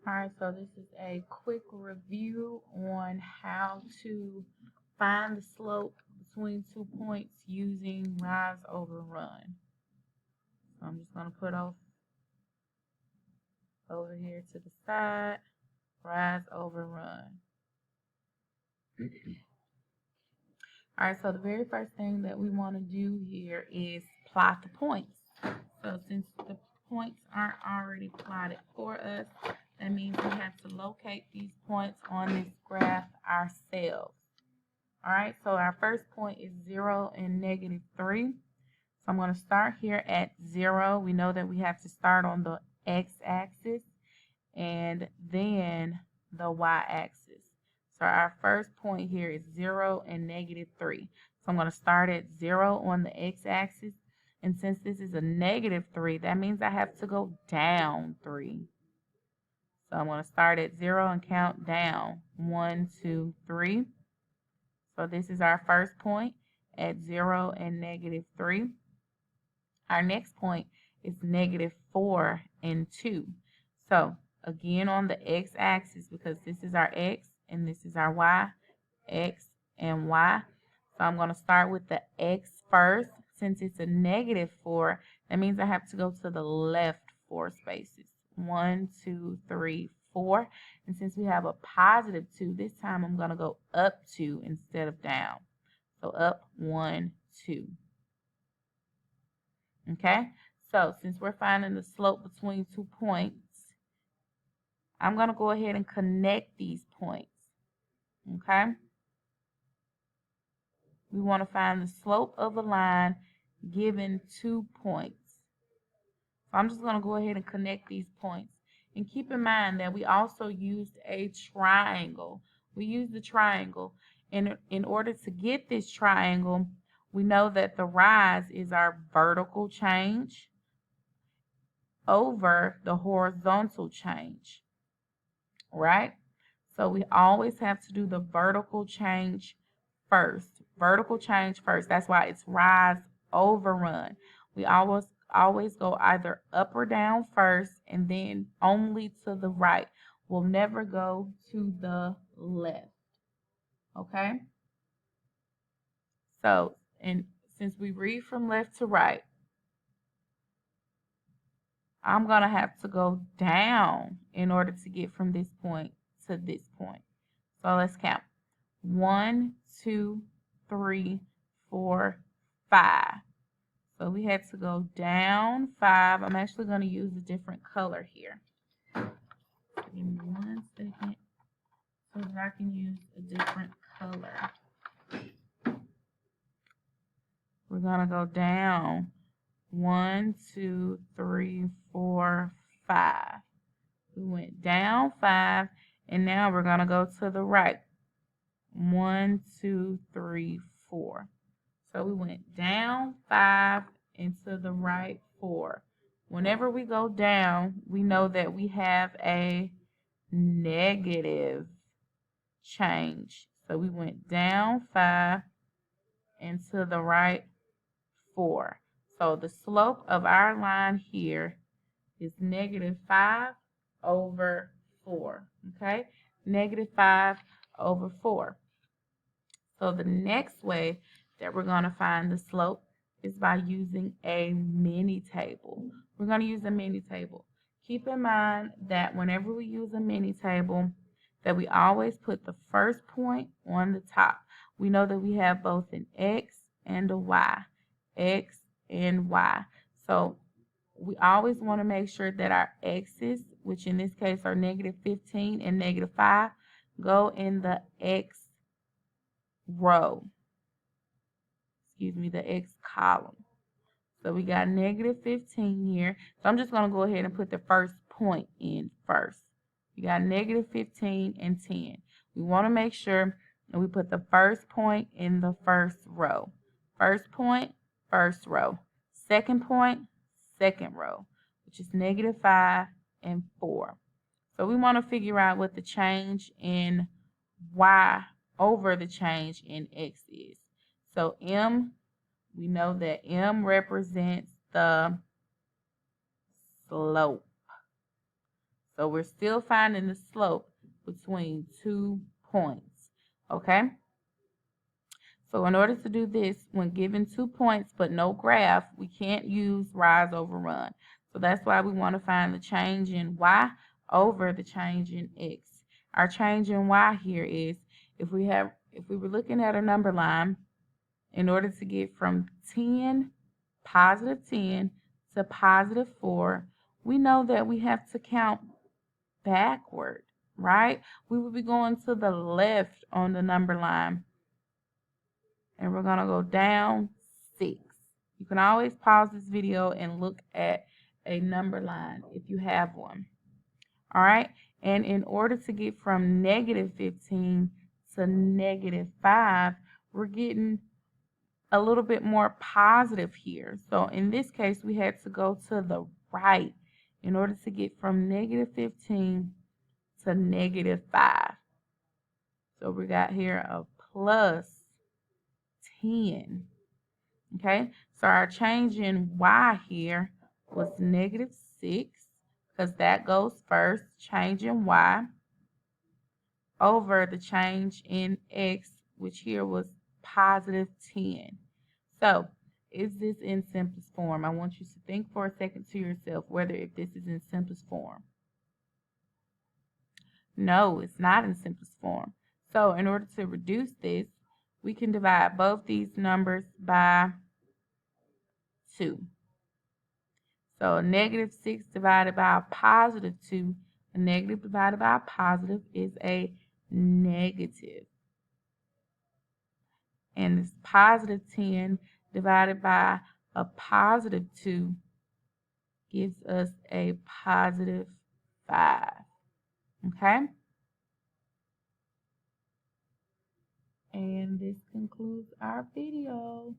All right, so this is a quick review on how to find the slope between 2 points using rise over run. So I'm just going to put over here to the side, rise over run. All right, so the very first thing that we want to do here is plot the points. So since the points aren't already plotted for us, that means we have to locate these points on this graph ourselves. All right, so our first point is 0 and -3. So I'm going to start here at 0. We know that we have to start on the x-axis and then the y-axis. So our first point here is 0 and -3. So I'm going to start at 0 on the x-axis. And since this is a -3, that means I have to go down 3. So I'm going to start at 0 and count down. 1, 2, 3. So this is our first point at 0 and -3. Our next point is -4 and 2. So again on the x-axis, because this is our x and this is our y, x and y. So I'm going to start with the x first. Since it's a -4, that means I have to go to the left 4 spaces. 1, 2, 3, 4. And since we have a +2, this time I'm going to go up 2 instead of down. So up 1, 2. Okay, so since we're finding the slope between 2 points, I'm going to go ahead and connect these points. Okay, we want to find the slope of a line given 2 points. So I'm just going to go ahead and connect these points. And keep in mind that we also used a triangle. We used the triangle. And in order to get this triangle, we know that the rise is our vertical change over the horizontal change, right? So we always have to do the vertical change first. Vertical change first. That's why it's rise over run. We always go either up or down first and then only to the right. We'll never go to the left. Okay? So, and since we read from left to right, I'm going to have to go down in order to get from this point to this point. So let's count. 1, 2, 3, 4, 5. So we had to go down 5. I'm actually going to use a different color here. Give me 1 second so that I can use a different color. We're going to go down 1, 2, 3, 4, 5. We went down 5, and now we're going to go to the right. 1, 2, 3, 4. So we went down 5 and to the right 4. Whenever we go down, we know that we have a negative change. So we went down 5 and to the right 4. So the slope of our line here is -5 over 4. Okay? -5 over 4. So the next way that we're going to find the slope is by using a mini table. We're going to use a mini table. Keep in mind that whenever we use a mini table, that we always put the first point on the top. We know that we have both an x and a y. X and y. So we always want to make sure that our x's, which in this case are -15 and -5, go in the x row. Excuse me, the x column. So we got -15 here. So I'm just going to go ahead and put the first point in first. We got -15 and 10. We want to make sure that we put the first point in the first row. First point, first row. Second point, second row, which is -5 and 4. So we want to figure out what the change in y over the change in x is. So m, we know that m represents the slope. So we're still finding the slope between 2 points, okay? So in order to do this, when given 2 points but no graph, we can't use rise over run. So that's why we want to find the change in y over the change in x. Our change in y here is, if we were looking at a number line, in order to get from positive 10 to positive 4, we know that we have to count backward, right? We will be going to the left on the number line, and we're going to go down 6. You can always pause this video and look at a number line if you have one. All right, and in order to get from negative 15 to negative 5, we're getting a little bit more positive here. So in this case, we had to go to the right in order to get from negative 15 to negative 5. So we got here a plus 10. Okay, so our change in y here was negative 6, because that goes first, change in y, over the change in x, which here was positive 10. So, is this in simplest form? I want you to think for a second to yourself whether if this is in simplest form. No, it's not in simplest form. So, in order to reduce this, we can divide both these numbers by 2. So, negative 6 divided by a positive 2, a negative divided by a positive is a negative. And this positive 10 divided by a positive 2 gives us a positive 5. Okay? And this concludes our video.